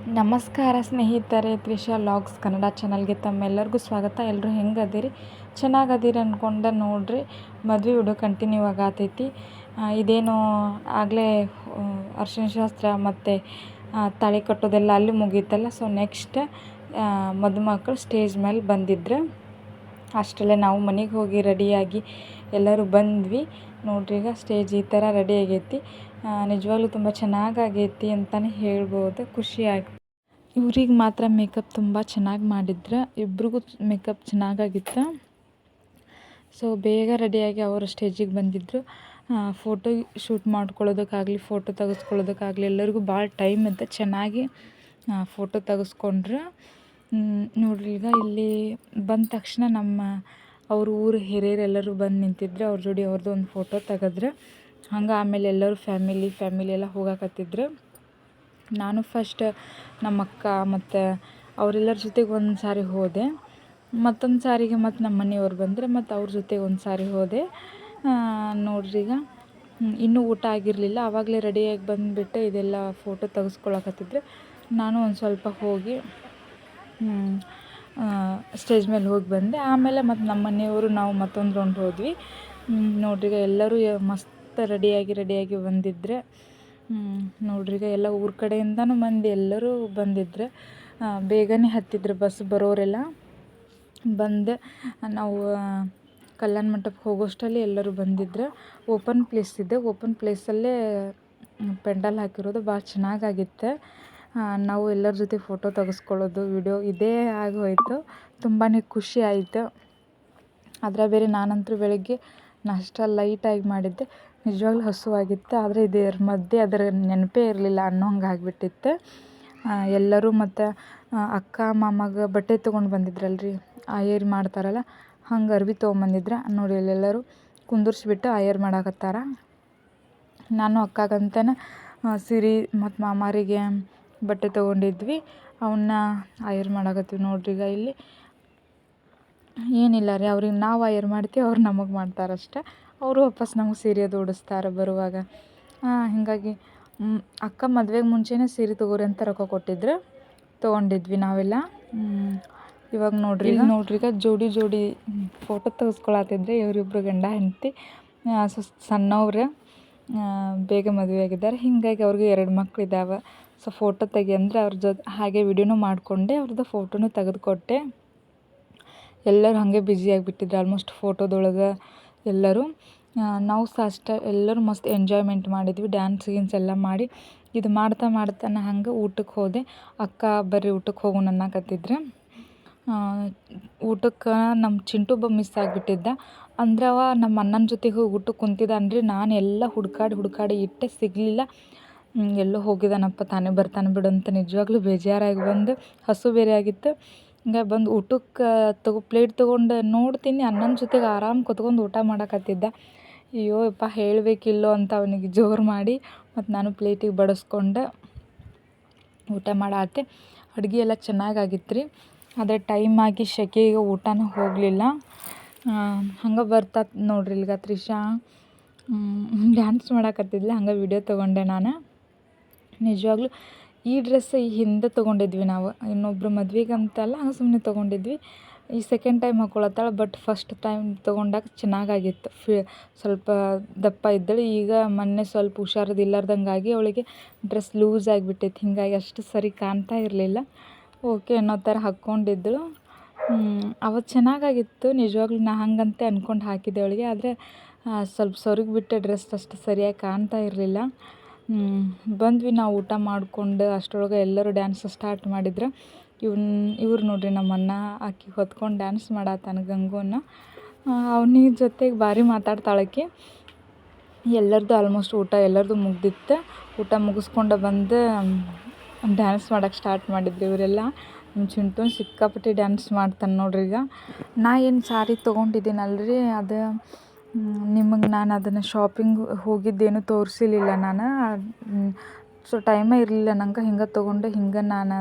ನಮಸ್ಕಾರ ಸ್ನೇಹಿತರೆ, ತ್ರಿಷಾ ಲಾಗ್ಸ್ ಕನ್ನಡ ಚಾನಲ್ಗೆ ತಮ್ಮೆಲ್ಲರಿಗೂ ಸ್ವಾಗತ. ಎಲ್ಲರೂ ಹೆಂಗದಿರಿ? ಚೆನ್ನಾಗದಿರಿ ಅಂದ್ಕೊಂಡೆ. ನೋಡ್ರಿ, ಮದುವೆ ವಿಡಿಯೋ ಕಂಟಿನ್ಯೂ ಆಗತೈತಿ. ಇದೇನು ಆಗಲೇ ಅರ್ಶಿಣ ಶಾಸ್ತ್ರ ಮತ್ತು ತಾಳಿ ಕಟ್ಟೋದೆಲ್ಲ ಅಲ್ಲಿ ಮುಗೀತಲ್ಲ. ಸೊ ನೆಕ್ಸ್ಟ್ ಮದುಮಕ್ಕಳು ಸ್ಟೇಜ್ ಮೇಲೆ ಬಂದಿದ್ರು. ಅಷ್ಟರಲ್ಲೇ ನಾವು ಮನೆಗೆ ಹೋಗಿ ರೆಡಿಯಾಗಿ ಎಲ್ಲರೂ ಬಂದ್ವಿ. ನೋಡ್ರಿ, ಈಗ ಸ್ಟೇಜ್ ಈ ಥರ ರೆಡಿ ಆಗೈತಿ. ನಿಜವಾಗ್ಲೂ ತುಂಬ ಚೆನ್ನಾಗೈತಿ ಅಂತಲೇ ಹೇಳ್ಬೋದು. ಖುಷಿ ಆಯ್ತು. ಇವ್ರಿಗೆ ಮಾತ್ರ ಮೇಕಪ್ ತುಂಬ ಚೆನ್ನಾಗಿ ಮಾಡಿದ್ರು. ಇಬ್ರಿಗೂ ಮೇಕಪ್ ಚೆನ್ನಾಗಾಗಿತ್ತು. ಸೊ ಬೇಗ ರೆಡಿಯಾಗಿ ಅವರು ಸ್ಟೇಜಿಗೆ ಬಂದಿದ್ದರು. ಫೋಟೋ ಶೂಟ್ ಮಾಡ್ಕೊಳ್ಳೋದಕ್ಕಾಗಲಿ, ಫೋಟೋ ತೆಗೆಸ್ಕೊಳ್ಳೋದಕ್ಕಾಗಲಿ ಎಲ್ಲರಿಗೂ ಭಾಳ ಟೈಮ್ ಇತ್ತು. ಚೆನ್ನಾಗಿ ಫೋಟೋ ತೆಗೆಸ್ಕೊಂಡ್ರು. ನೋಡ್ರಿ, ಈಗ ಇಲ್ಲಿ ಬಂದ ತಕ್ಷಣ ಅವ್ರ ಊರು ಹಿರಿಯರೆಲ್ಲರೂ ಬಂದು ನಿಂತಿದ್ರು. ಅವ್ರ ಜೋಡಿ ಅವ್ರದ್ದು ಒಂದು ಫೋಟೋ ತೆಗೆದ್ರು. ಹಂಗೆ ಆಮೇಲೆ ಎಲ್ಲರೂ ಫ್ಯಾಮಿಲಿ ಎಲ್ಲ ಹೋಗಾಕತ್ತಿದ್ರು. ನಾನು ಫಸ್ಟ್ ನಮ್ಮ ಅಕ್ಕ ಮತ್ತು ಅವರೆಲ್ಲರ ಜೊತೆಗೆ ಒಂದು ಸಾರಿ ಹೋದೆ. ಮತ್ತೊಂದು ಸಾರಿಗೆ ಮತ್ತು ನಮ್ಮ ಮನೆಯವ್ರು ಬಂದರೆ ಮತ್ತು ಅವ್ರ ಜೊತೆಗೆ ಒಂದು ಸಾರಿ ಹೋದೆ. ನೋಡ್ರಿ, ಈಗ ಇನ್ನೂ ಊಟ ಆಗಿರಲಿಲ್ಲ. ಆವಾಗಲೇ ರೆಡಿಯಾಗಿ ಬಂದುಬಿಟ್ಟೆ ಇದೆಲ್ಲ ಫೋಟೋ ತೆಗೆಸ್ಕೊಳಕತ್ತಿದ್ರು. ನಾನು ಒಂದು ಸ್ವಲ್ಪ ಹೋಗಿ ಸ್ಟೇಜ್ ಮೇಲೆ ಹೋಗಿ ಬಂದೆ. ಆಮೇಲೆ ಮತ್ತು ನಮ್ಮ ಮನೆಯವರು ನಾವು ಮತ್ತೊಂದು ರೌಂಡ್ ಹೋದ್ವಿ. ನೋಡ್ರಿ, ಈಗ ಎಲ್ಲರೂ ಮಸ್ತ್ ರೆಡಿಯಾಗಿ ಬಂದಿದ್ರೆ. ನೋಡ್ರಿ, ಈಗ ಎಲ್ಲ ಊರ ಕಡೆಯಿಂದನೂ ಮಂದಿ ಎಲ್ಲರೂ ಬಂದಿದ್ರು. ಬೇಗನೆ ಹತ್ತಿದ್ರು ಬಸ್ ಬರೋರೆಲ್ಲ. ಬಂದು ನಾವು ಕಲ್ಯಾಣ ಮಂಟಪಕ್ಕೆ ಹೋಗೋಷ್ಟರಲ್ಲಿ ಎಲ್ಲರೂ ಬಂದಿದ್ರು. ಓಪನ್ ಪ್ಲೇಸ್ ಇದೆ. ಓಪನ್ ಪ್ಲೇಸಲ್ಲೇ ಪೆಂಡಾಲ್ ಹಾಕಿರೋದು ಭಾಳ ಚೆನ್ನಾಗಾಗಿತ್ತು. ನಾವು ಎಲ್ಲರ ಜೊತೆ ಫೋಟೋ ತೆಗೆಸ್ಕೊಳ್ಳೋದು, ವಿಡಿಯೋ ಇದೇ ಆಗೋಯ್ತು. ತುಂಬಾ ಖುಷಿ ಆಯಿತು. ಅದರ ಬೇರೆ ನಾನಂತೂ ಬೆಳಗ್ಗೆ ನಾಷ್ಟ ಲೈಟಾಗಿ ಮಾಡಿದ್ದೆ. ನಿಜವಾಗ್ಲೂ ಹಸುವಾಗಿತ್ತು. ಆದರೆ ಇದರ ಮಧ್ಯೆ ಅದರ ನೆನಪೇ ಇರಲಿಲ್ಲ ಅನ್ನೋ ಹಂಗೆ ಆಗಿಬಿಟ್ಟಿತ್ತು. ಎಲ್ಲರೂ ಮತ್ತು ಅಕ್ಕ ಮಾಮಗೆ ಬಟ್ಟೆ ತೊಗೊಂಡು ಬಂದಿದ್ರಲ್ರಿ, ಆಯರ್ ಮಾಡ್ತಾರಲ್ಲ, ಹಂಗೆ ಅರ್ವಿ ತೊಗೊಂಬಂದಿದ್ರು. ನೋಡಿ, ಎಲ್ಲರೂ ಕುಂದರ್ಸ್ಬಿಟ್ಟು ಆಯರ್ ಮಾಡಾಕತ್ತಾರ. ನಾನು ಅಕ್ಕಗಂತನೇ ಸೀರೆ ಮತ್ತು ಮಾಮಾರಿಗೆ ಬಟ್ಟೆ ತೊಗೊಂಡಿದ್ವಿ. ಅವನ್ನ ಆಯರ್ ಮಾಡಾಕತ್ತೀವಿ. ನೋಡ್ರಿ, ಈಗ ಇಲ್ಲಿ ಏನಿಲ್ಲ ರೀ, ಅವ್ರಿಗೆ ನಾವು ಆಯರ್ ಮಾಡ್ತೀವಿ, ಅವ್ರು ನಮಗೆ ಮಾಡ್ತಾರಷ್ಟೆ. ಅವರು ವಾಪಸ್ ನಮಗೆ ಸೀರೆ ಅದು ಉಡಿಸ್ತಾರೆ ಬರುವಾಗ. ಹೀಗಾಗಿ ಅಕ್ಕ ಮದುವೆಗೆ ಮುಂಚೆನೇ ಸೀರೆ ತೊಗೋರಿ ಅಂತ ರೊಕ್ಕ ಕೊಟ್ಟಿದ್ರು. ತೊಗೊಂಡಿದ್ವಿ ನಾವೆಲ್ಲ. ಇವಾಗ ನೋಡ್ರಿ, ಈಗ ಜೋಡಿ ಫೋಟೋ ತೆಗೆಸ್ಕೊಳತ್ತಿದ್ರೆ ಇವರಿಬ್ಬರು ಗಂಡ ಹೆಂಡತಿ. ಸಣ್ಣವ್ರೆ, ಬೇಗ ಮದುವೆ ಆಗಿದ್ದಾರೆ. ಹೀಗಾಗಿ ಅವ್ರಿಗೆ 2 ಮಕ್ಕಳಿದ್ದಾವೆ. ಸೊ ಫೋಟೋ ತೆಗಿ ಅಂದರೆ ಅವ್ರ ಜೊತೆ ಹಾಗೆ ವಿಡಿಯೋನೂ ಮಾಡಿಕೊಂಡೆ, ಅವ್ರದ್ದು ಫೋಟೋನೂ ತೆಗೆದುಕೊಟ್ಟೆ. ಎಲ್ಲರೂ ಹಾಗೆ ಬ್ಯುಸಿಯಾಗಿಬಿಟ್ಟಿದ್ರು ಆಲ್ಮೋಸ್ಟ್ ಫೋಟೋದೊಳಗೆ ಎಲ್ಲರೂ. ನಾವು ಸಹ ಅಷ್ಟೇ, ಎಲ್ಲರೂ ಮಸ್ತ್ ಎಂಜಾಯ್ಮೆಂಟ್ ಮಾಡಿದ್ವಿ. ಡ್ಯಾನ್ಸ್ ಗೀನ್ಸ್ ಎಲ್ಲ ಮಾಡಿ ಇದು ಮಾಡ್ತಾ ನಾ ಹಂಗೆ ಊಟಕ್ಕೆ ಹೋದೆ. ಅಕ್ಕ ಬರ್ರಿ ಊಟಕ್ಕೆ ಹೋಗೋಣ ಅನ್ನಕತ್ತಿದ್ರು. ಊಟಕ್ಕೆ ನಮ್ಮ ಚಿಂಟು ಮಿಸ್ ಆಗಿಬಿಟ್ಟಿದ್ದ. ಅಂದ್ರೆ ಅವ ನಮ್ಮ ಅಣ್ಣನ ಜೊತೆಗೆ ಹೋಗಿ ಊಟಕ್ಕೆ ಕುಂತಿದ್ದಾನ್ರಿ. ನಾನು ಎಲ್ಲ ಹುಡುಕಾಡಿ ಇಟ್ಟೆ, ಸಿಗಲಿಲ್ಲ. ಎಲ್ಲೋ ಹೋಗಿದ್ದಾನಪ್ಪ, ತಾನೇ ಬರ್ತಾನೆ ಬಿಡು ಅಂತ ನಿಜವಾಗ್ಲೂ ಬೇಜಾರಾಗಿ ಬಂದು, ಹಸು ಬೇರೆ ಆಗಿತ್ತು. ಹಿಂಗೆ ಬಂದು ಊಟಕ್ಕೆ ಪ್ಲೇಟ್ ತೊಗೊಂಡು ನೋಡ್ತೀನಿ, ಅಣ್ಣನ ಜೊತೆಗೆ ಆರಾಮ್ ಕೂತ್ಕೊಂಡು ಊಟ ಮಾಡಕತ್ತಿದ್ದ. ಅಯ್ಯೋ ಯಪ್ಪ, ಹೇಳಬೇಕಿಲ್ಲೋ ಅಂತ ಅವನಿಗೆ ಜೋರು ಮಾಡಿ ಮತ್ತು ನಾನು ಪ್ಲೇಟಿಗೆ ಬಡಿಸ್ಕೊಂಡು ಊಟ ಮಾಡಾತ್ತೆ. ಅಡುಗೆ ಎಲ್ಲ ಚೆನ್ನಾಗಾಗಿತ್ತು ರೀ. ಆದರೆ ಟೈಮ್ ಆಗಿ ಸೆಕೆಗೆ ಊಟನೂ ಹೋಗಲಿಲ್ಲ. ಹಂಗೆ ಬರ್ತಾ ನೋಡ್ರಿ, ಈಗ ತ್ರಿಷಾ ಡ್ಯಾನ್ಸ್ ಮಾಡಾಕತ್ತಿದ್ಲೆ. ಹಂಗೆ ವಿಡಿಯೋ ತೊಗೊಂಡೆ ನಾನು. ನಿಜವಾಗ್ಲೂ ಈ ಡ್ರೆಸ್ ಈ ಹಿಂದೆ ತೊಗೊಂಡಿದ್ವಿ ನಾವು, ಇನ್ನೊಬ್ರು ಮದ್ವೆಗೆ ಅಂತಲ್ಲ, ಹಂಗೆ ಸುಮ್ಮನೆ ತೊಗೊಂಡಿದ್ವಿ. ಈ ಸೆಕೆಂಡ್ ಟೈಮ್ ಹಾಕ್ಕೊಳತ್ತಾಳೆ. ಬಟ್ ಫಸ್ಟ್ ಟೈಮ್ ತೊಗೊಂಡಾಗ ಚೆನ್ನಾಗಾಗಿತ್ತು. ಸ್ವಲ್ಪ ದಪ್ಪ ಇದ್ದಳು. ಈಗ ಮೊನ್ನೆ ಸ್ವಲ್ಪ ಹುಷಾರಿಲ್ಲಾರ್ದಂಗಾಗಿ ಅವಳಿಗೆ ಡ್ರೆಸ್ ಲೂಸ್ ಆಗಿಬಿಟ್ಟೈತಿ. ಹೀಗಾಗಿ ಅಷ್ಟು ಸರಿ ಕಾಣ್ತಾ ಇರಲಿಲ್ಲ. ಓಕೆ ಅನ್ನೋ ಥರ ಹಾಕ್ಕೊಂಡಿದ್ದಳು. ಅವತ್ತು ಚೆನ್ನಾಗಾಗಿತ್ತು. ನಿಜವಾಗ್ಲೂ ನಾ ಹಂಗಂತೆ ಅಂದ್ಕೊಂಡು ಹಾಕಿದ್ದೆ ಅವಳಿಗೆ. ಆದರೆ ಸ್ವಲ್ಪ ಸೊರಗಿ ಬಿಟ್ಟೆ ಡ್ರೆಸ್, ಅಷ್ಟು ಸರಿಯಾಗಿ ಕಾಣ್ತಾ ಇರಲಿಲ್ಲ. ಬಂದ್ವಿ ನಾವು ಊಟ ಮಾಡಿಕೊಂಡು. ಅಷ್ಟರೊಳಗೆ ಎಲ್ಲರೂ ಡ್ಯಾನ್ಸ್ ಸ್ಟಾರ್ಟ್ ಮಾಡಿದ್ರು. ಇವ್ರು ನೋಡ್ರಿ, ನಮ್ಮ ಅಣ್ಣ ಆಕಿ ಹೊತ್ಕೊಂಡು ಡ್ಯಾನ್ಸ್ ಮಾಡತ್ತಾನ ಗಂಗೂನ. ಅವನಿಗೆ ಜೊತೆಗೆ ಭಾರಿ ಮಾತಾಡ್ತಾಳಕಿ. ಎಲ್ಲರದ್ದು ಆಲ್ಮೋಸ್ಟ್ ಊಟ ಎಲ್ಲರದ್ದು ಮುಗ್ದಿತ್ತು. ಊಟ ಮುಗಿಸ್ಕೊಂಡು ಬಂದು ಡ್ಯಾನ್ಸ್ ಮಾಡೋಕ್ಕೆ ಸ್ಟಾರ್ಟ್ ಮಾಡಿದ್ರು ಇವರೆಲ್ಲ. ನಮ್ಮ ಚಿಂಟು ಸಿಕ್ಕಾಪಟ್ಟೆ ಡ್ಯಾನ್ಸ್ ಮಾಡ್ತಾನೆ ನೋಡ್ರಿ. ಈಗ ನಾ ಏನು ಸಾರಿ ತೊಗೊಂಡಿದ್ದೀನಲ್ರಿ, ಅದು ನಿಮಗೆ ನಾನು ಅದನ್ನು ಶಾಪಿಂಗ್ ಹೋಗಿದ್ದೇನು ತೋರಿಸಿಲಿಲ್ಲ ನಾನು. ಸೊ ಟೈಮೇ ಇರಲಿಲ್ಲ ನಂಗೆ. ಹಿಂಗೆ ತೊಗೊಂಡೆ, ಹಿಂಗೆ ನಾನು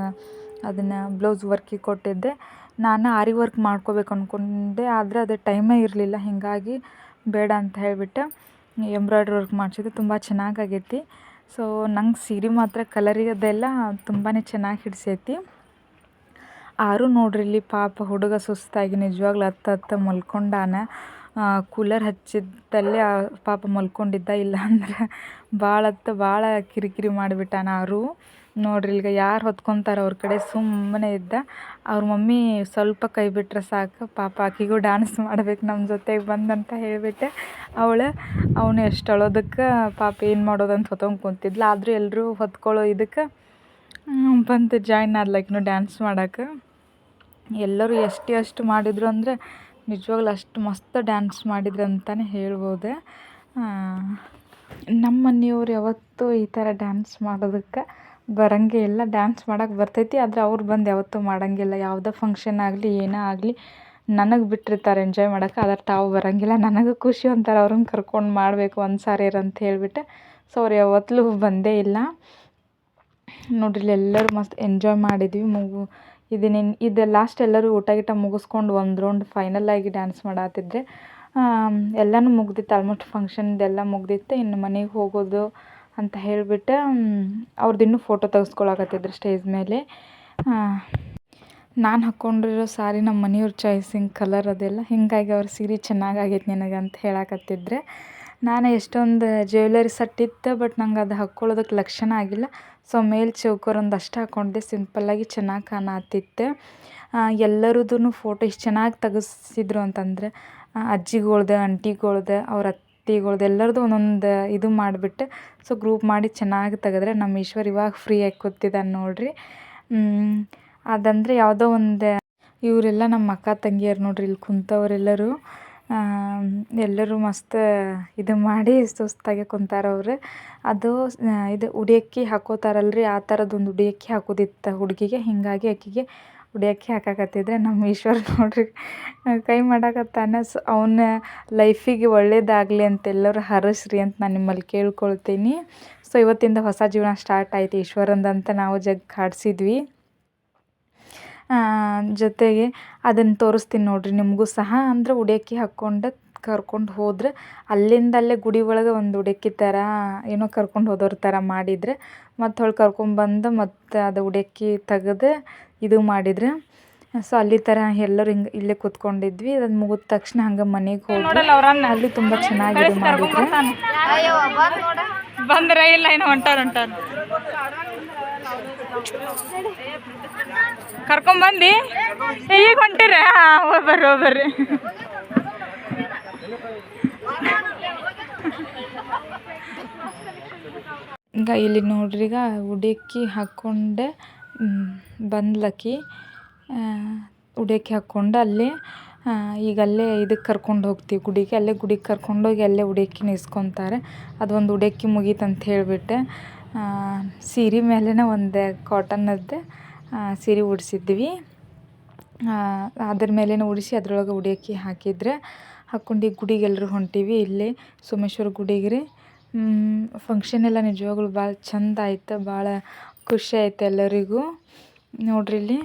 ಅದನ್ನು ಬ್ಲೌಸ್ ವರ್ಕಿಗೆ ಕೊಟ್ಟಿದ್ದೆ. ನಾನು ಆರಿ ವರ್ಕ್ ಮಾಡ್ಕೋಬೇಕು ಅಂದ್ಕೊಂಡೆ, ಆದರೆ ಅದು ಟೈಮೇ ಇರಲಿಲ್ಲ. ಹೀಗಾಗಿ ಬೇಡ ಅಂತ ಹೇಳಿಬಿಟ್ಟು ಎಂಬ್ರಾಯ್ಡ್ರಿ ವರ್ಕ್ ಮಾಡಿಸಿದ್ದೆ. ತುಂಬ ಚೆನ್ನಾಗಾಗೈತಿ. ಸೊ ನಂಗೆ ಸೀರೆ ಮಾತ್ರ ಕಲರಿಗೋದೆಲ್ಲ ತುಂಬಾ ಚೆನ್ನಾಗಿ ಹಿಡಿಸೈತಿ. ಆರು ನೋಡ್ರಿ ಇಲ್ಲಿ ಪಾಪ ಹುಡುಗ ಸುಸ್ತಾಗಿ ನಿಜವಾಗ್ಲೂ ಹತ್ತ ಮಲ್ಕೊಂಡಾನ. ಕೂಲರ್ ಹಚ್ಚಿದ್ದಲ್ಲೇ ಪಾಪ ಮಲ್ಕೊಂಡಿದ್ದ, ಇಲ್ಲ ಅಂದ್ರೆ ಭಾಳ ಕಿರಿಕಿರಿ ಮಾಡಿಬಿಟ್ಟಾನ ಆರು. ನೋಡ್ರಿ ಈಗ ಯಾರು ಹೊತ್ಕೊತಾರೆ ಅವ್ರ ಕಡೆ ಸುಮ್ಮನೆ ಇದ್ದ. ಅವ್ರ ಮಮ್ಮಿ ಸ್ವಲ್ಪ ಕೈ ಬಿಟ್ರೆ ಸಾಕು, ಪಾಪ ಆಕಿಗೂ ಡ್ಯಾನ್ಸ್ ಮಾಡ್ಬೇಕು ನಮ್ಮ ಜೊತೆಗೆ ಬಂದಂತ ಹೇಳಿಬಿಟ್ಟೆ ಅವನು ಎಷ್ಟು ಅಳೋದಕ್ಕೆ ಪಾಪ ಏನು ಮಾಡೋದಂತ ಹೊತ್ಕೊಂಡು ಕುಂತಿದ್ಲ. ಆದರೂ ಎಲ್ಲರೂ ಹೊತ್ಕೊಳ್ಳೋ ಇದಕ್ಕೆ ಬಂದು ಜಾಯ್ನ್ ಆದ್ಲಕಿನೂ ಡ್ಯಾನ್ಸ್ ಮಾಡೋಕೆ. ಎಲ್ಲರೂ ಎಷ್ಟು ಮಾಡಿದರು ಅಂದರೆ ನಿಜವಾಗ್ಲೂ ಅಷ್ಟು ಮಸ್ತ್ ಡ್ಯಾನ್ಸ್ ಮಾಡಿದ್ರು ಅಂತಲೇ ಹೇಳ್ಬೋದು. ನಮ್ಮ ಮನೆಯವ್ರು ಯಾವತ್ತೂ ಈ ಥರ ಡ್ಯಾನ್ಸ್ ಮಾಡೋದಕ್ಕೆ ಬರೋಂಗೇ ಇಲ್ಲ. ಡ್ಯಾನ್ಸ್ ಮಾಡೋಕೆ ಬರ್ತೈತಿ, ಆದರೆ ಅವ್ರು ಬಂದು ಯಾವತ್ತೂ ಮಾಡೋಂಗಿಲ್ಲ. ಯಾವುದೇ ಫಂಕ್ಷನ್ ಆಗಲಿ ಏನೇ ಆಗಲಿ ನನಗೆ ಬಿಟ್ಟಿರ್ತಾರೆ ಎಂಜಾಯ್ ಮಾಡೋಕೆ, ಆದರೆ ತಾವು ಬರೋಂಗಿಲ್ಲ. ನನಗೂ ಖುಷಿ ಅಂತಾರೆ ಅವ್ರನ್ನ ಕರ್ಕೊಂಡು ಮಾಡಬೇಕು ಒಂದು ಸಾರಿ ಅಂತ ಹೇಳಿಬಿಟ್ಟು. ಸೊ ಅವ್ರು ಯಾವತ್ತೂ ಬಂದೇ ಇಲ್ಲ. ನೋಡ್ರಿ ಇಲ್ಲಿ ಎಲ್ಲರೂ ಮಸ್ತ್ ಎಂಜಾಯ್ ಮಾಡಿದ್ವಿ. ಇದು ಲಾಸ್ಟ್ ಎಲ್ಲರೂ ಊಟ ಗೀಟ ಮುಗಿಸ್ಕೊಂಡು ಒಂದು ರೌಂಡ್ ಫೈನಲಾಗಿ ಡ್ಯಾನ್ಸ್ ಮಾಡತ್ತಿದ್ರೆ ಎಲ್ಲನೂ ಮುಗ್ದಿತ್ತು. ಆಲ್ಮೋಸ್ಟ್ ಫಂಕ್ಷನ್ದೆಲ್ಲ ಮುಗ್ದಿತ್ತು. ಇನ್ನು ಮನೆಗೆ ಹೋಗೋದು ಅಂತ ಹೇಳಿಬಿಟ್ಟು ಅವ್ರದ್ದು ಇನ್ನೂ ಫೋಟೋ ತೆಗೆಸ್ಕೊಳಕತ್ತಿದ್ರು ಸ್ಟೇಜ್ ಮೇಲೆ. ನಾನು ಹಾಕ್ಕೊಂಡಿರೋ ಸಾರಿ ನಮ್ಮ ಮನೆಯವ್ರ ಚಾಯ್ಸಿಂಗ್ ಕಲರ್ ಅದೆಲ್ಲ, ಹೀಗಾಗಿ ಅವ್ರ ಸೀರೆ ಚೆನ್ನಾಗಾಗೈತೆ ನಿನಗೆ ಅಂತ ಹೇಳಕತ್ತಿದ್ರೆ. ನಾನು ಎಷ್ಟೊಂದು ಜ್ಯುವೆಲರಿ ಸೆಟ್ ಇತ್ತು, ಬಟ್ ನಂಗೆ ಅದು ಹಾಕ್ಕೊಳ್ಳೋದಕ್ಕೆ ಲಕ್ಷಣ ಆಗಿಲ್ಲ. ಸೊ ಮೇಲೆ ಚೌಕರೊಂದು ಅಷ್ಟು ಹಾಕ್ಕೊಂಡಿದ್ದೆ, ಸಿಂಪಲ್ಲಾಗಿ ಚೆನ್ನಾಗಿ ಕಾಣತ್ತಿತ್ತು. ಎಲ್ಲರದ್ದು ಫೋಟೋ ಇಷ್ಟು ಚೆನ್ನಾಗಿ ತೆಗೆಸಿದ್ರು ಅಂತಂದರೆ ಅಜ್ಜಿಗಳ್ದು, ಆಂಟಿಗಳ್ದು, ಅವ್ರ ಅತ್ತೆಗಳ್ದು ಎಲ್ಲರದ್ದು ಒಂದೊಂದು ಇದು ಮಾಡಿಬಿಟ್ಟು ಸೊ ಗ್ರೂಪ್ ಮಾಡಿ ಚೆನ್ನಾಗಿ ತೆಗೆದ್ರೆ. ನಮ್ಮ ಈಶ್ವರ್ ಇವಾಗ ಫ್ರೀಯಾಗಿ ಕೂತಿದ್ದಾನೆ ನೋಡ್ರಿ. ಅದಂದರೆ ಯಾವುದೋ ಒಂದು ಇವರೆಲ್ಲ ನಮ್ಮ ಅಕ್ಕ ತಂಗಿಯರು ನೋಡ್ರಿ ಇಲ್ಲಿ ಕುಂತವರೆಲ್ಲರೂ. ಎಲ್ಲರೂ ಮಸ್ತ್ ಇದು ಮಾಡಿ ಸುಸ್ತಾಗಿ ಕುಂತಾರವ್ರು. ಅದು ಇದು ಉಡಿಯಕ್ಕಿ ಹಾಕೋತಾರಲ್ರಿ, ಆ ಥರದ್ದೊಂದು ಉಡಿಯಕ್ಕಿ ಹಾಕೋದಿತ್ತು ಹುಡುಗಿಗೆ. ಹೀಗಾಗಿ ಆಕೆಗೆ ಉಡಿಯಕ್ಕಿ ಹಾಕಕತ್ತಿದ್ರೆ ನಮ್ಮ ಈಶ್ವರ್ ನೋಡ್ರಿ ಕೈ ಮಾಡಕತ್ತಾನ. ಸೊ ಅವನ ಲೈಫಿಗೆ ಒಳ್ಳೇದಾಗಲಿ ಅಂತೆಲ್ಲರೂ ಹರಸ್ರಿ ಅಂತ ನಾನು ನಿಮ್ಮಲ್ಲಿ ಕೇಳ್ಕೊಳ್ತೀನಿ. ಸೊ ಇವತ್ತಿಂದ ಹೊಸ ಜೀವನ ಸ್ಟಾರ್ಟ್ ಆಯಿತು ಈಶ್ವರಂದಂತ ನಾವು ಜಗ್ ಕಾಡಿಸಿದ್ವಿ. ಜೊತೆಗೆ ಅದನ್ನು ತೋರಿಸ್ತೀನಿ ನೋಡ್ರಿ ನಿಮಗೂ ಸಹ. ಅಂದರೆ ಉಡಿಯಕ್ಕಿ ಹಾಕ್ಕೊಂಡು ಕರ್ಕೊಂಡು ಹೋದ್ರೆ ಅಲ್ಲೇ ಗುಡಿ ಒಳಗೆ ಒಂದು ಉಡಿಯಕ್ಕಿ ಥರ ಏನೋ ಕರ್ಕೊಂಡು ಹೋದವ್ರ ಥರ ಮಾಡಿದ್ರೆ, ಮತ್ತು ಹೊಳ್ಳಿ ಕರ್ಕೊಂಬಂದು ಮತ್ತು ಅದು ಉಡಿಯಕ್ಕಿ ತೆಗೆದು ಇದು ಮಾಡಿದ್ರೆ. ಸೊ ಅಲ್ಲಿ ಥರ ಎಲ್ಲರೂ ಹಿಂಗೆ ಇಲ್ಲೇ ಕೂತ್ಕೊಂಡಿದ್ವಿ. ಅದು ಮುಗಿದ ತಕ್ಷಣ ಹಂಗೆ ಮನೆಗೆ ಹೋಗಿ ಅಲ್ಲಿ ತುಂಬ ಚೆನ್ನಾಗಿ ಇದು ಮಾಡಿದ್ರು. ಬಂದ್ರೆ ಇಲ್ಲ ಏನು ಹೊಂಟಾರ ಕರ್ಕೊಂಬಂದು ಈಗ ಹೊಂಟಿರ? ಬರ್ರಿ ಈಗ ಇಲ್ಲಿ ನೋಡ್ರಿ, ಈಗ ಉಡಿಯಕ್ಕಿ ಹಾಕ್ಕೊಂಡೆ ಬಂದ್ಲಕ್ಕಿ. ಉಡಿಯಕ್ಕಿ ಹಾಕ್ಕೊಂಡು ಅಲ್ಲೇ ಈಗ ಅಲ್ಲೇ ಇದಕ್ಕೆ ಕರ್ಕೊಂಡು ಹೋಗ್ತೀವಿ ಗುಡಿಗೆ. ಅಲ್ಲೇ ಗುಡಿಗೆ ಕರ್ಕೊಂಡೋಗಿ ಅಲ್ಲೇ ಉಡಿಯಕ್ಕಿನ ಇಸ್ಕೊತಾರೆ. ಅದೊಂದು ಉಡಿಯಕ್ಕಿ ಮುಗೀತಂತ ಹೇಳಿಬಿಟ್ಟು ಸೀರೆ ಮೇಲೇ ಒಂದು ಕಾಟನ್ನದ್ದು ಸೀರೆ ಉಡಿಸಿದ್ವಿ. ಅದ್ರ ಮೇಲೇ ಉಡಿಸಿ ಅದ್ರೊಳಗೆ ಉಡಿಯಕ್ಕಿ ಹಾಕಿದ್ರೆ ಹಾಕ್ಕೊಂಡು ಈಗ ಗುಡಿಗೆ ಎಲ್ಲರೂ ಹೊಂಟೀವಿ. ಇಲ್ಲೇ ಸೋಮೇಶ್ವರ ಗುಡಿಗೆ ರೀ. ಫಂಕ್ಷನ್ ಎಲ್ಲ ನಿಜವಾಗ್ಲೂ ಭಾಳ ಚಂದ ಆಯ್ತು, ಭಾಳ ಖುಷಿ ಆಯ್ತು ಎಲ್ಲರಿಗೂ. ನೋಡ್ರಿ ಇಲ್ಲಿ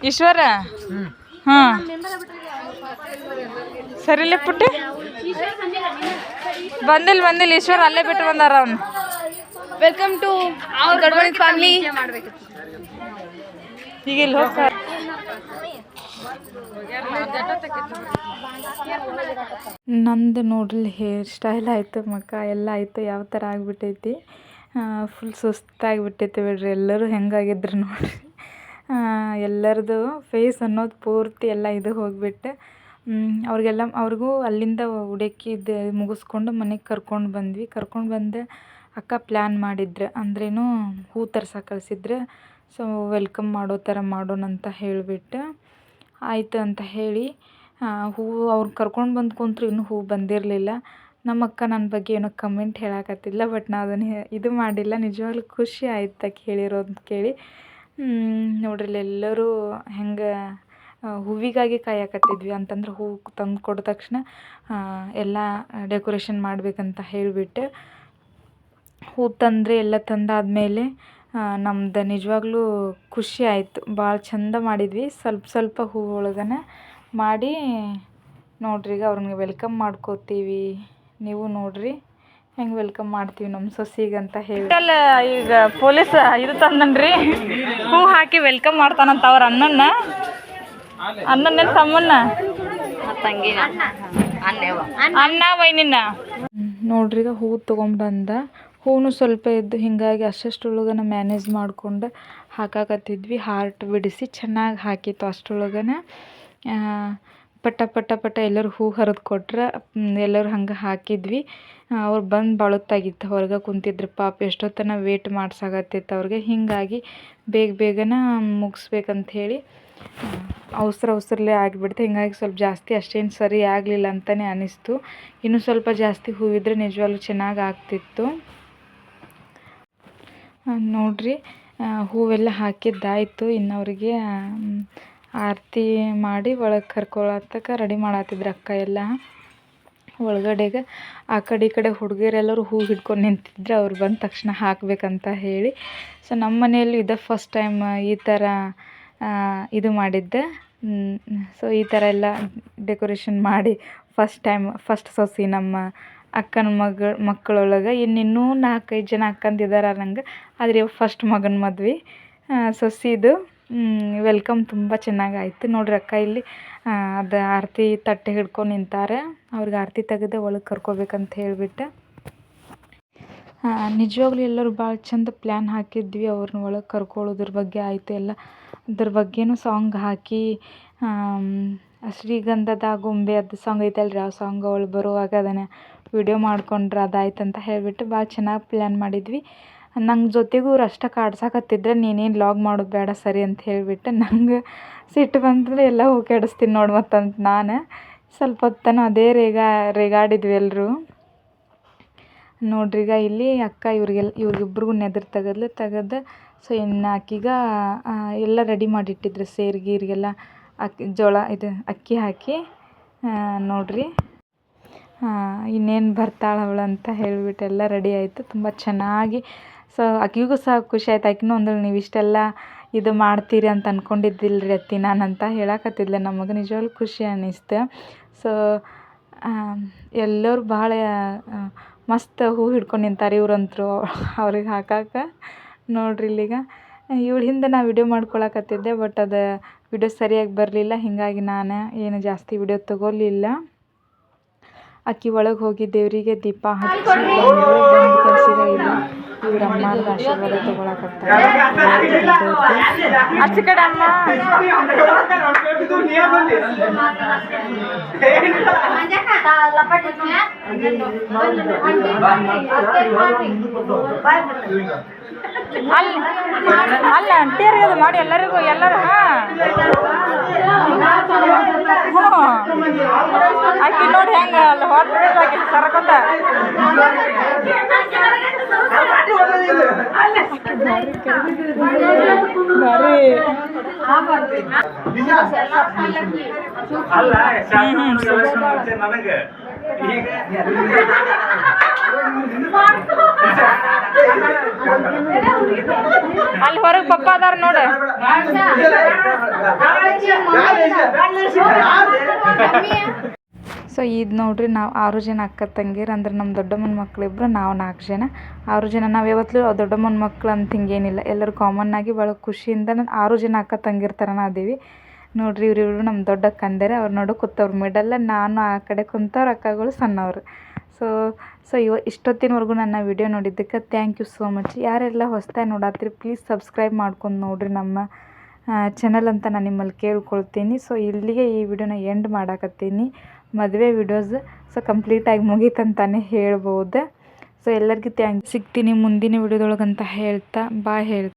ಈಶ್ವರ ಹಾಂ ಸರಿಲೇ ಪುಟ್ಟಿ ಬಂದಿಲ್ಲ ಈಶ್ವರ ಅಲ್ಲೇ ಬಿಟ್ಟು ಬಂದಾರ ಅವನು. Welcome to Doddaballi family. ಈಗ ಇಲ್ಲಿ ಹೋಗ್ತಾರೆ. ನಂದು ನೋಡ್ರಿ ಹೇರ್ ಸ್ಟೈಲ್ ಆಯಿತು, ಮುಖ ಎಲ್ಲ ಆಯಿತು, ಯಾವ ಥರ ಆಗಿಬಿಟ್ಟೈತಿ. ಫುಲ್ ಸುಸ್ತಾಗಿಬಿಟ್ಟೈತಿ ಬಿಡ್ರಿ. ಎಲ್ಲರೂ ಹೆಂಗಾಗಿದ್ರು ನೋಡ್ರಿ. ಎಲ್ಲರದು ಫೇಸ್ ಅನ್ನೋದು ಪೂರ್ತಿ ಎಲ್ಲ ಇದು ಹೋಗಿಬಿಟ್ಟು ಅವ್ರಿಗೂ ಅಲ್ಲಿಂದ ಉಡಿಯಕ್ಕಿದ್ದು ಮುಗಿಸ್ಕೊಂಡು ಮನೆಗೆ ಕರ್ಕೊಂಡು ಬಂದ್ವಿ. ಕರ್ಕೊಂಡು ಬಂದು ಅಕ್ಕ ಪ್ಲ್ಯಾನ್ ಮಾಡಿದ್ರು, ಅಂದ್ರೇನು ಹೂ ತರ್ಸಕ್ಕೆ ಕಳಿಸಿದ್ರೆ. ಸೊ ವೆಲ್ಕಮ್ ಮಾಡೋ ಥರ ಮಾಡೋಣ ಅಂತ ಹೇಳಿಬಿಟ್ಟು ಆಯಿತು ಅಂತ ಹೇಳಿ ಹೂವು ಅವ್ರು ಕರ್ಕೊಂಡು ಬಂದು ಕುಂತ್ರು ಇನ್ನೂ ಹೂ ಬಂದಿರಲಿಲ್ಲ. ನಮ್ಮ ಅಕ್ಕ ನನ್ನ ಬಗ್ಗೆ ಏನೋ ಕಮೆಂಟ್ ಹೇಳಕತ್ತಿಲ್ಲ, ಬಟ್ ನಾ ಅದನ್ನು ಇದು ಮಾಡಿಲ್ಲ. ನಿಜವಾಗ್ಲೂ ಖುಷಿ ಆಯ್ತು ಹೇಳಿರೋದು ಕೇಳಿ. ನೋಡ್ರಿ ಎಲ್ಲರೂ ಹೆಂಗೆ ಹೂವಿಗಾಗಿ ಕಾಯಕತ್ತಿದ್ವಿ. ಅಂತಂದ್ರೆ ಹೂವು ತಂದು ಕೊಟ್ಟ ತಕ್ಷಣ ಎಲ್ಲ ಡೆಕೋರೇಷನ್ ಮಾಡಬೇಕಂತ ಹೇಳಿಬಿಟ್ಟು ಹೂ ತಂದರೆ ಎಲ್ಲ ತಂದಾದಮೇಲೆ ನಮ್ದು ನಿಜವಾಗ್ಲೂ ಖುಷಿ ಆಯಿತು. ಭಾಳ ಚಂದ ಮಾಡಿದ್ವಿ. ಸ್ವಲ್ಪ ಹೂ ಒಳಗನ ಮಾಡಿ ನೋಡ್ರಿ. ಈಗ ಅವ್ರನ್ನ ವೆಲ್ಕಮ್ ಮಾಡ್ಕೋತೀವಿ. ನೀವು ನೋಡ್ರಿ ಹೆಂಗೆ ವೆಲ್ಕಮ್ ಮಾಡ್ತೀವಿ ನಮ್ಮ ಸೊಸಿಗಂತ ಹೇಳಿ. ಈಗ ಪೊಲೀಸ್ ಇದು ತಂದನ್ರಿ, ಹೂ ಹಾಕಿ ವೆಲ್ಕಮ್ ಮಾಡ್ತಾನಂತ ಅವ್ರ ಅಣ್ಣನ ತಮ್ಮನ್ನ ಅಣ್ಣ ವೈನಿನ ನೋಡ್ರಿ. ಈಗ ಹೂ ತೊಗೊಂಬಂದ. ಹೂವು ಸ್ವಲ್ಪ ಇದ್ದು ಹಿಂಗಾಗಿ ಅಷ್ಟರೊಳಗನ ಮ್ಯಾನೇಜ್ ಮಾಡ್ಕೊಂಡು ಹಾಕಾಕತ್ತಿದ್ವಿ. ಹಾರ್ಟ್ ಬಿಡಿಸಿ ಚೆನ್ನಾಗಿ ಹಾಕಿತ್ತು. ಅಷ್ಟರೊಳಗನ ಪಟ ಎಲ್ಲರೂ ಹೂ ಹರಿದು ಕೊಟ್ರೆ ಎಲ್ಲರೂ ಹಂಗೆ ಹಾಕಿದ್ವಿ. ಅವ್ರು ಬಂದು ಬಳೊತ್ತಾಗಿತ್ತು. ಹೊರಗೆ ಕುಂತಿದ್ರು ಪಾಪ. ಎಷ್ಟೊತ್ತನ ವೇಟ್ ಮಾಡ್ಸಾಕತ್ತಿತ್ತು ಅವ್ರಿಗೆ. ಹೀಗಾಗಿ ಬೇಗನ ಮುಗಿಸ್ಬೇಕಂತ ಹೇಳಿ ಅವಸರಲ್ಲೇ ಆಗಿಬಿಡ್ತು. ಹಿಂಗಾಗಿ ಸ್ವಲ್ಪ ಜಾಸ್ತಿ ಅಷ್ಟೇನು ಸರಿ ಆಗಲಿಲ್ಲ ಅಂತಲೇ ಅನ್ನಿಸ್ತು. ಇನ್ನೂ ಸ್ವಲ್ಪ ಜಾಸ್ತಿ ಹೂವಿದ್ರೆ ನಿಜವಾಗ್ಲೂ ಚೆನ್ನಾಗಿ ಆಗ್ತಿತ್ತು. ನೋಡ್ರಿ, ಹೂವೆಲ್ಲ ಹಾಕಿದ್ದಾಯಿತು. ಇನ್ನು ಅವ್ರಿಗೆ ಆರತಿ ಮಾಡಿ ಒಳಗೆ ಕರ್ಕೊಳತ್ತಕ್ಕೆ ರೆಡಿ ಮಾಡತ್ತಿದ್ರು ಅಕ್ಕ ಎಲ್ಲ. ಒಳಗಡೆಗೆ ಆ ಕಡೆ ಹುಡುಗಿಯರೆಲ್ಲರೂ ಹೂ ಹಿಡ್ಕೊಂಡು ನಿಂತಿದ್ರು. ಅವ್ರು ಬಂದ ತಕ್ಷಣ ಹಾಕಬೇಕಂತ ಹೇಳಿ. ಸೊ ನಮ್ಮ ಮನೆಯಲ್ಲೂ ಇದೇ ಫಸ್ಟ್ ಟೈಮ್ ಈ ಥರ ಇದು ಮಾಡಿದ್ದೆ. ಸೊ ಈ ಥರ ಎಲ್ಲ ಡೆಕೋರೇಷನ್ ಮಾಡಿ ಫಸ್ಟ್ ಸೊಸಿ ನಮ್ಮ ಅಕ್ಕನ ಮಕ್ಕಳೊಳಗೆ. ಇನ್ನೂ 4-5 ಜನ ಅಕ್ಕಂದಿದ್ದಾರೆ ನಂಗೆ. ಆದರೆ ಫಸ್ಟ್ ಮಗನ ಮದ್ವೆ ಸೊಸಿದು ವೆಲ್ಕಮ್ ತುಂಬ ಚೆನ್ನಾಗಾಯಿತು. ನೋಡ್ರಿ, ಅಕ್ಕ ಇಲ್ಲಿ ಅದು ಆರತಿ ತಟ್ಟೆ ಹಿಡ್ಕೊಂಡು ನಿಂತಾರೆ. ಅವ್ರಿಗೆ ಆರತಿ ತೆಗೆದು ಒಳಗೆ ಕರ್ಕೋಬೇಕಂತ ಹೇಳಿಬಿಟ್ಟು ನಿಜವಾಗ್ಲೂ ಎಲ್ಲರೂ ಭಾಳ ಚಂದ ಪ್ಲ್ಯಾನ್ ಹಾಕಿದ್ವಿ. ಅವ್ರನ್ನ ಒಳಗೆ ಕರ್ಕೊಳ್ಳೋದ್ರ ಬಗ್ಗೆ ಆಯಿತು. ಎಲ್ಲ ಅದ್ರ ಬಗ್ಗೆನೂ ಸಾಂಗ್ ಹಾಕಿ ಶ್ರೀಗಂಧದ ಗೊಂಬೆ ಅದು ಸಾಂಗ್ ಐತಲ್ರಿ, ಆ ಸಾಂಗ್ ಅವಳು ಬರುವಾಗ ಅದನ್ನು ವಿಡಿಯೋ ಮಾಡ್ಕೊಂಡ್ರೆ ಅದಾಯ್ತು ಅಂತ ಹೇಳಿಬಿಟ್ಟು ಭಾಳ ಚೆನ್ನಾಗಿ ಪ್ಲ್ಯಾನ್ ಮಾಡಿದ್ವಿ. ನಂಗೆ ಜೊತೆಗೂ ಇವ್ರು ಅಷ್ಟೇ ಕಾಡ್ಸಾಕತ್ತಿದ್ರೆ ನೀನೇನು ಲಾಗ್ ಮಾಡೋದು ಬೇಡ ಸರಿ ಅಂತ ಹೇಳಿಬಿಟ್ಟು ನಂಗೆ ಸಿಟ್ಟು ಬಂದರೆ ಎಲ್ಲ ಹೂ ಕೆಡಿಸ್ತೀನಿ ನೋಡಿ ಮತ್ತಂತ ನಾನು ಸ್ವಲ್ಪ ಹೊತ್ತನ ಅದೇ ರೇಗಾಡಿದ್ವಿ ಎಲ್ಲರೂ. ನೋಡ್ರಿ, ಈಗ ಇಲ್ಲಿ ಅಕ್ಕ ಇವ್ರಿಗಿಬ್ರಿಗೂ ನೆದರ್ ತೆಗೆದು ಸೊ ಇನ್ನು ಆಕಿಗೆ ಎಲ್ಲ ರೆಡಿ ಮಾಡಿಟ್ಟಿದ್ರು. ಸೇರಿಗೆಲ್ಲ ಅಕ್ಕಿ ಹಾಕಿ ನೋಡ್ರಿ ಇನ್ನೇನು ಬರ್ತಾಳೆ ಅವಳು ಅಂತ ಹೇಳಿಬಿಟ್ಟು ಎಲ್ಲ ರೆಡಿ ಆಯಿತು. ತುಂಬ ಚೆನ್ನಾಗಿ. ಸೊ ಆಕಿಗೂ ಸಹ ಖುಷಿ ಆಯ್ತು. ಆಕಿನೂ ಅಂದಳು, ನೀವು ಇಷ್ಟೆಲ್ಲ ಇದು ಮಾಡ್ತೀರಿ ಅಂತ ಅಂದ್ಕೊಂಡಿದ್ದಿಲ್ರಿ ಅತ್ತಿ ನಾನು ಅಂತ ಹೇಳಕತ್ತಿದ್ಲೆ. ನಮಗೆ ನಿಜವಾಗ್ಲೂ ಖುಷಿ ಅನ್ನಿಸ್ತು. ಸೊ ಎಲ್ಲರೂ ಭಾಳ ಮಸ್ತ್ ಹೂ ಹಿಡ್ಕೊಂಡು ನಿಂತಾರೆ ಇವ್ರಂತರೂ ಅವ್ರಿಗೆ ಹಾಕಕ್ಕೆ. ನೋಡ್ರಿ ಇಲ್ಲಿಗ ಇವಳ ಹಿಂದೆ ನಾ ವಿಡಿಯೋ ಮಾಡ್ಕೊಳಕತ್ತಿದ್ದೆ. ಬಟ್ ಅದು ವಿಡಿಯೋ ಸರಿಯಾಗಿ ಬರಲಿಲ್ಲ. ಹೀಗಾಗಿ ನಾನು ಏನು ಜಾಸ್ತಿ ವಿಡಿಯೋ ತೊಗೊಲಿಲ್ಲ. ಅಕ್ಕಿ ಒಳಗೆ ಹೋಗಿ ದೇವರಿಗೆ ದೀಪ ಹಚ್ಚಿ ಬಂದು ಕಳಿಸಿದ. ಇಲ್ಲ ಇವ್ರ ಅಮ್ಮನ ಆಶೀರ್ವಾದ ತೊಗೊಳಕತ್ತಾರೆ. ಆಚೆ ಕಡೆ ಅಮ್ಮ ಅಲ್ಲ ಅಂಟಿಯರಿಗೆ ಅದು ಮಾಡಿ ಎಲ್ಲರಿಗೂ ಎಲ್ಲರೂ ಆಕಿ ನೋಡಿ ಹೆಂಗ ಅಲ್ಲ ಹೊರಗೆ ಸರಕೊಂಡ ಅಲ್ಲಿ ಹೊರಗೆ ಪಪ್ಪ ಅದಾರ ನೋಡು. ಸೊ ಇದು ನೋಡ್ರಿ, ನಾವು 6 ಜನ ಅಕ್ಕ ತಂಗಿರು. ಅಂದ್ರೆ ನಮ್ಮ ದೊಡ್ಡಮ್ಮನ ಮಕ್ಕಳಿಬ್ರು, ನಾವು 4 ಜನ. 6 ಜನ ನಾವು ಯಾವತ್ತೂ ದೊಡ್ಡಮ್ಮನ ಮಕ್ಳು ಅಂತ ಹಿಂಗೇನಿಲ್ಲ. ಎಲ್ಲರೂ ಕಾಮನ್ನಾಗಿ ಭಾಳ ಖುಷಿಯಿಂದ 6 ಜನ ಅಕ್ಕ ತಂಗಿರ ಥರನ ಅದೀವಿ. ನೋಡ್ರಿ, ಇವರಿಬ್ರು ನಮ್ಮ ದೊಡ್ಡ ಅಕ್ಕಂದಿರು. ಅವ್ರು ನೋಡು ಕೂತವ್ರು ಮಿಡಲ್ಲ, ನಾನು ಆ ಕಡೆ ಕುಂತವ್ರು, ಅಕ್ಕಗಳು ಸಣ್ಣವರು. ಸೊ ಇಷ್ಟೊತ್ತಿನವರೆಗೂ ನನ್ನ ವಿಡಿಯೋ ನೋಡಿದ್ದಕ್ಕೆ ಥ್ಯಾಂಕ್ ಯು ಸೋ ಮಚ್. ಯಾರೆಲ್ಲ ಹೊಸದಾಗಿ ನೋಡತ್ತೀರಿ ಪ್ಲೀಸ್ ಸಬ್ಸ್ಕ್ರೈಬ್ ಮಾಡ್ಕೊಂಡು ನೋಡಿರಿ ನಮ್ಮ ಚಾನಲ್ ಅಂತ ನಾನು ನಿಮ್ಮಲ್ಲಿ ಕೇಳ್ಕೊಳ್ತೀನಿ. ಸೊ ಇಲ್ಲಿಗೆ ಈ ವಿಡಿಯೋನ ಎಂಡ್ ಮಾಡಾಕತ್ತೀನಿ. ಮದುವೆ ವಿಡಿಯೋಸ್ ಸೊ ಕಂಪ್ಲೀಟಾಗಿ ಮುಗೀತಂತಾನೆ ಹೇಳ್ಬೋದು. ಸೊ ಎಲ್ಲರಿಗೂ ಸಿಗ್ತೀನಿ ಮುಂದಿನ ವಿಡಿಯೋದೊಳಗಂತ ಹೇಳ್ತಾ ಬಾಯ್ ಹೇಳ್ತೀನಿ.